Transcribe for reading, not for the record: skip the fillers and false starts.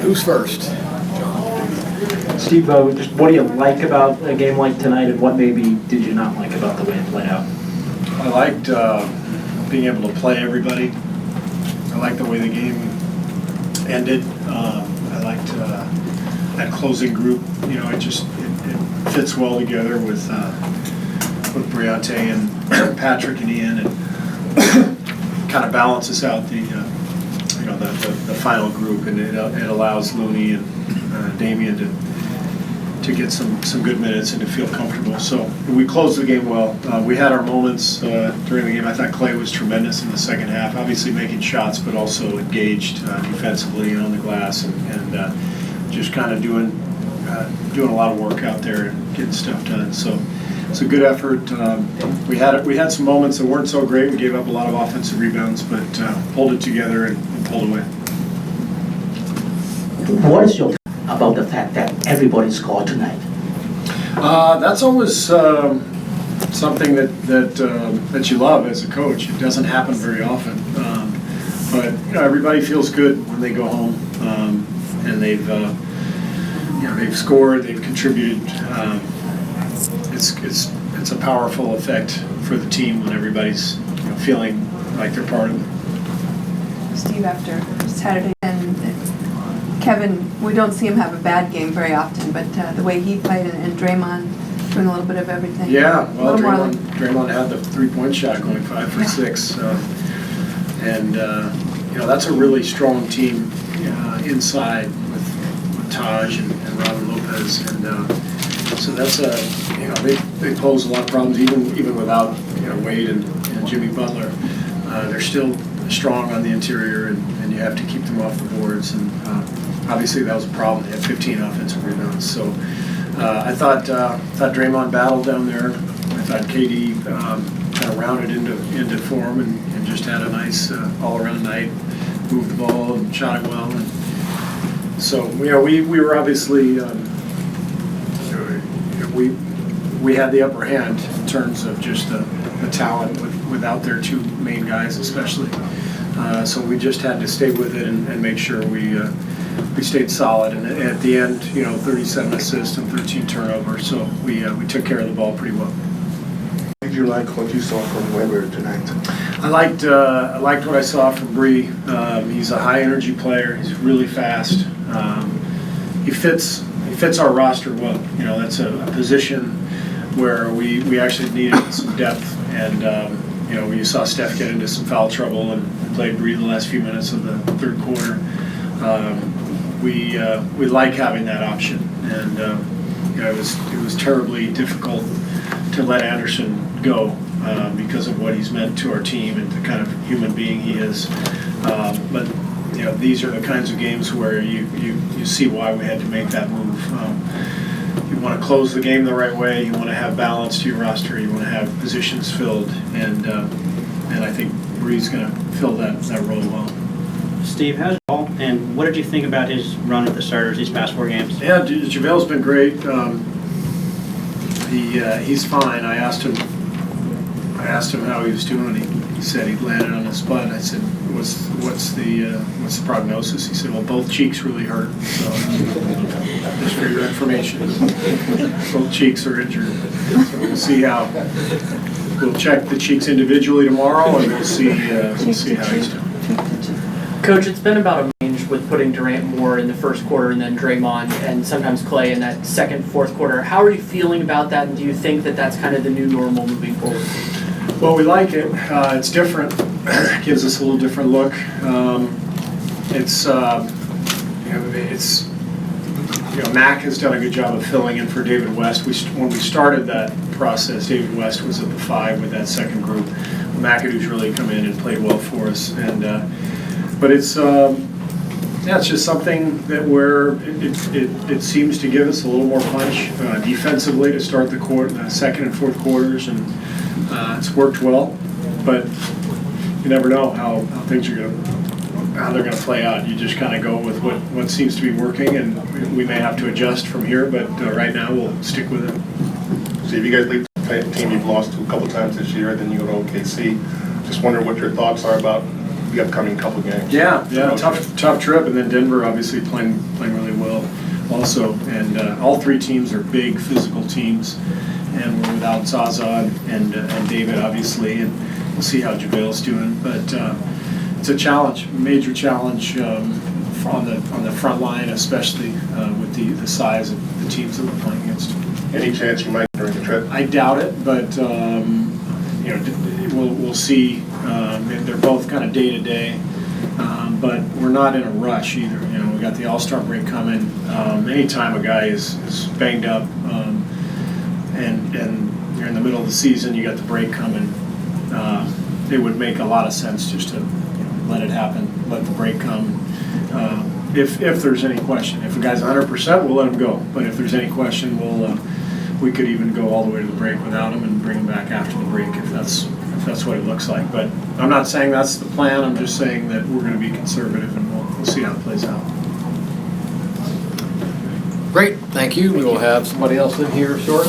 Who's first? Steve, just what do you like about a game like tonight, and what maybe did you not like about the way it played out? I liked being able to play everybody. I liked the way the game ended. I liked that closing group. You know, it fits well together with Briante and Patrick and Ian, and kind of balances out the the final group, and it allows Looney and Damian to get some good minutes and to feel comfortable. So we closed the game well. We had our moments during the game. I thought Clay was tremendous in the second half, obviously making shots, but also engaged defensively and on the glass, and just kind of doing a lot of work out there and getting stuff done. So it's a good effort. We had some moments that weren't so great. We gave up a lot of offensive rebounds, but pulled it together and pulled away. What is your about the fact that everybody scored tonight? That's always something that you love as a coach. It doesn't happen very often, but everybody feels good when they go home, and they've scored, they've contributed. It's a powerful effect for the team when everybody's feeling like they're part of it. Steve, after Saturday, and Kevin, we don't see him have a bad game very often, but the way he played and Draymond doing a little bit of everything. Yeah, well, Draymond had the three-point shot going 5 for 6, and that's a really strong team inside with Taj and Robin Lopez, and so that's they pose a lot of problems even without Wade and Jimmy Butler. They're still strong on the interior, and you have to keep them off the boards, and obviously that was a problem. They had 15 offensive rebounds. So I thought Draymond battled down there. I thought KD kind of rounded into form and just had a nice all-around night. Moved the ball and shot it well. And so we were obviously we had the upper hand in terms of just the talent without their two main guys especially. So we just had to stay with it and make sure we stayed solid. And at the end, 37 assists and 13 turnovers. So we took care of the ball pretty well. Did you like what you saw from Weber tonight? I liked what I saw from Bree. He's a high energy player. He's really fast. He fits our roster well. That's a position where we actually needed some depth, and you saw Steph get into some foul trouble and played Bree the last few minutes of the third quarter. We like having that option, and it was terribly difficult to let Anderson go because of what he's meant to our team and the kind of human being he is. But these are the kinds of games where you see why we had to make that move. You want to close the game the right way. You want to have balance to your roster. You want to have positions filled, and I think Bree's going to fill that role well. Steve, how's Paul, and what did you think about his run with the starters these past 4 games? Yeah, JaVale's been great. He's fine. I asked him how he was doing. He said he landed on his butt. I said, "What's the prognosis?" He said, "Well, both cheeks really hurt." So, just for your information, both cheeks are injured. So we'll see how. We'll check the cheeks individually tomorrow, and we'll see how he's doing. Coach, it's been about a range with putting Durant more in the first quarter and then Draymond and sometimes Clay in that second, fourth quarter. How are you feeling about that, and do you think that that's kind of the new normal moving forward? Well, we like it. It's different. It gives us a little different look. Mac has done a good job of filling in for D.West. When we started that process, D.West was at the 5 with that second group. McAdoo's really come in and played well for us, but it's just something that it seems to give us a little more punch defensively to start the second and fourth quarters, and it's worked well. But you never know how things are how they're going to play out. You just kind of go with what seems to be working, and we may have to adjust from here. But right now, we'll stick with it. So if you guys leave the team you've lost to a couple times this year, then you go to OKC. Just wondering what your thoughts are about the upcoming couple games. Yeah, Okay. tough trip, and then Denver obviously playing really well also. And all three teams are big physical teams, and we're without Zaza and David obviously, and we'll see how JaVale's doing. But it's a challenge, major challenge on the front line, especially with the size of the teams that we're playing against. Any chance you might during the trip? I doubt it, but we'll see. They're both kind of day to day, but we're not in a rush either. We got the All-Star break coming. Anytime a guy is banged up, and you're in the middle of the season, you got the break coming. It would make a lot of sense just to let it happen, let the break come. If there's any question, if a guy's 100%, we'll let him go. But if there's any question, we could even go all the way to the break without him and bring him back after the break if that's what it looks like. But I'm not saying that's the plan. I'm just saying that we're going to be conservative, and we'll see how it plays out. Great, thank you. We will have somebody else in here shortly.